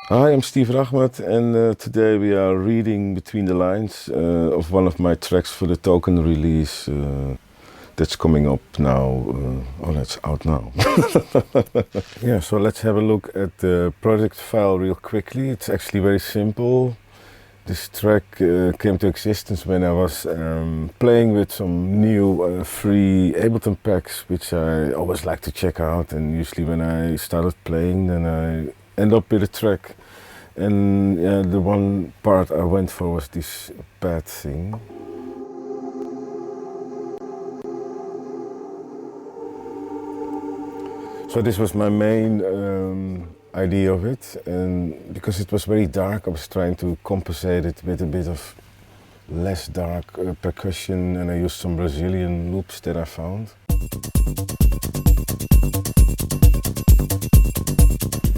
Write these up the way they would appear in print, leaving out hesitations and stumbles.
Hi, I'm Steve Rachmat, and today we are reading between the lines of one of my tracks for the Token release that's coming up now. That's out now. Yeah, so let's have a look at the project file real quickly. It's actually very simple. This track came to existence when I was playing with some new free Ableton packs, which I always like to check out. And usually when I started playing, then I end up with a track. And yeah, the one part I went for was this pad thing. So this was my main idea of it, and because it was very dark, I was trying to compensate it with a bit of less dark percussion, and I used some Brazilian loops that I found.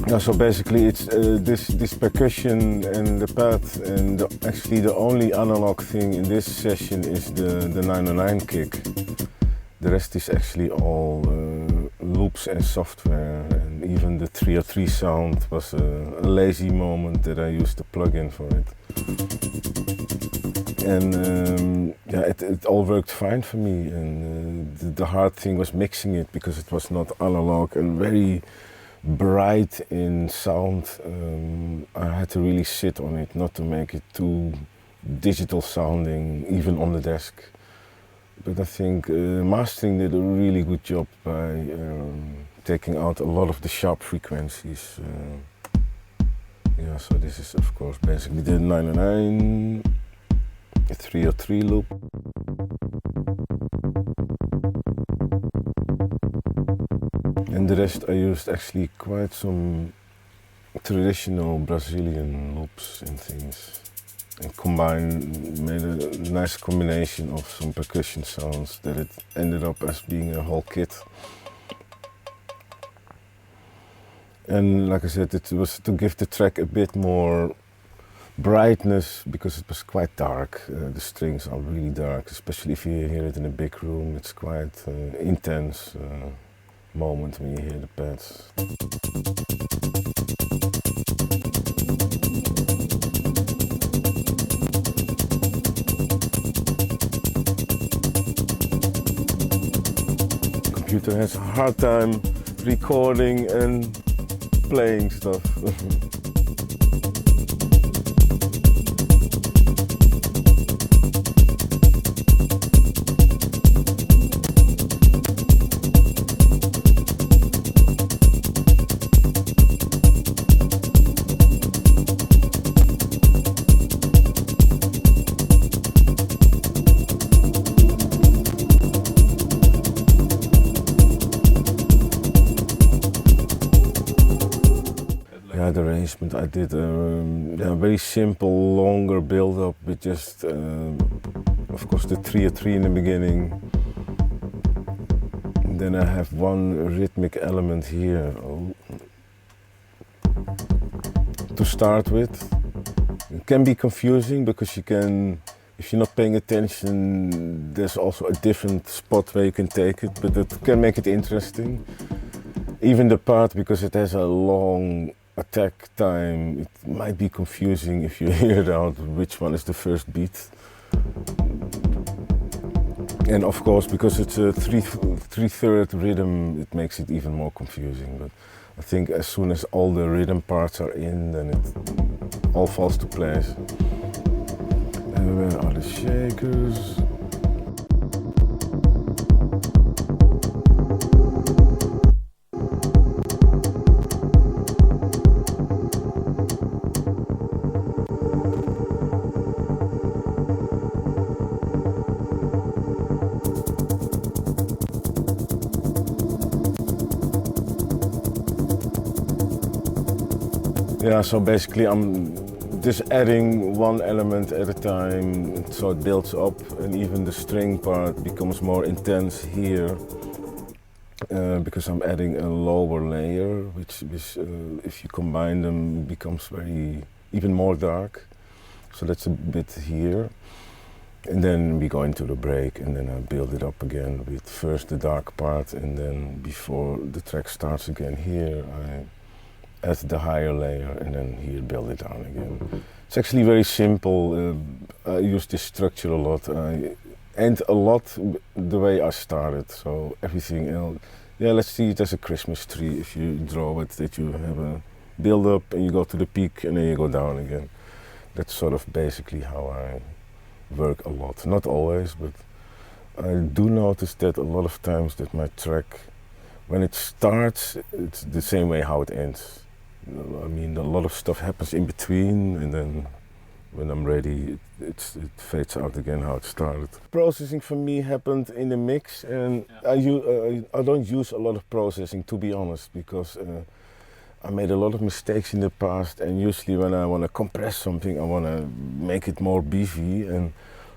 Yeah, so basically it's this percussion and the pad, and actually the only analog thing in this session is the 909 kick. The rest is actually all loops and software, and even the 303 sound was a lazy moment that I used a plugin for it. And yeah, it all worked fine for me, and the hard thing was mixing it because it was not analog and very bright in sound. I had to really sit on it not to make it too digital sounding, even on the desk. But I think mastering did a really good job by taking out a lot of the sharp frequencies. Yeah, so this is of course basically the 909, a 303 loop. And the rest I used actually quite some traditional Brazilian loops and things. And made a nice combination of some percussion sounds that it ended up as being a whole kit. And like I said, it was to give the track a bit more brightness because it was quite dark. The strings are really dark, especially if you hear it in a big room. It's quite intense moment when you hear the pads. Computer has a hard time recording and playing stuff. Yeah, the arrangement I did a very simple, longer build-up with just, of course, the 303 in the beginning. And then I have one rhythmic element here to start with. It can be confusing because you can, if you're not paying attention, there's also a different spot where you can take it, but it can make it interesting. Even the part, because it has a long attack time, it might be confusing if you hear out which one is the first beat. And of course, because it's a three-third rhythm, it makes it even more confusing. But I think as soon as all the rhythm parts are in, then it all falls to place. And where are the shakers? Yeah, so basically I'm just adding one element at a time, so it builds up, and even the string part becomes more intense here because I'm adding a lower layer, which if you combine them becomes even more dark. So that's a bit here. And then we go into the break, and then I build it up again with first the dark part, and then before the track starts again here, I at the higher layer and then here build it down again. It's actually very simple. I use this structure a lot. And a lot the way I started, so everything else. Yeah, let's see it as a Christmas tree. If you draw it, that you have a build up and you go to the peak and then you go down again. That's sort of basically how I work a lot. Not always, but I do notice that a lot of times that my track, when it starts, it's the same way how it ends. I mean, a lot of stuff happens in between, and then when I'm ready, it fades out again how it started. Processing for me happened in the mix, and I don't use a lot of processing, to be honest, because I made a lot of mistakes in the past, and usually when I want to compress something, I want to make it more beefy, and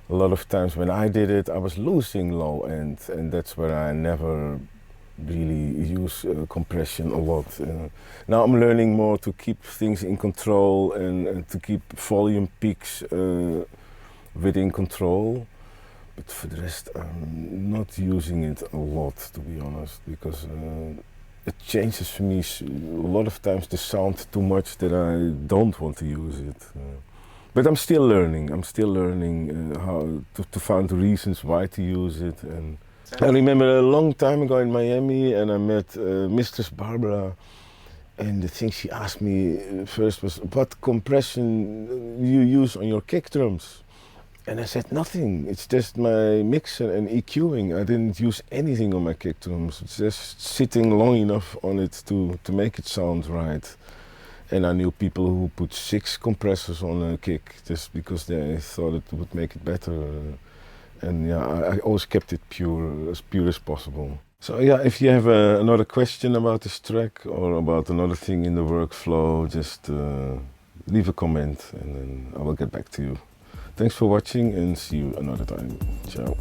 a lot of times when I did it, I was losing low end, and that's where I never really use compression a lot. Now I'm learning more to keep things in control and to keep volume peaks within control. But for the rest, I'm not using it a lot, to be honest, because it changes for me a lot of times the sound too much that I don't want to use it. But I'm still learning. I'm still learning how to find reasons why to use it. And I remember a long time ago in Miami, and I met Mistress Barbara, and the thing she asked me first was, what compression you use on your kick drums? And I said, nothing, it's just my mixer and EQing. I didn't use anything on my kick drums. It's just sitting long enough on it to make it sound right. And I knew people who put 6 compressors on a kick just because they thought it would make it better. And yeah, I always kept it pure as possible. So yeah, if you have another question about this track or about another thing in the workflow, just leave a comment and then I will get back to you. Thanks for watching and see you another time. Ciao.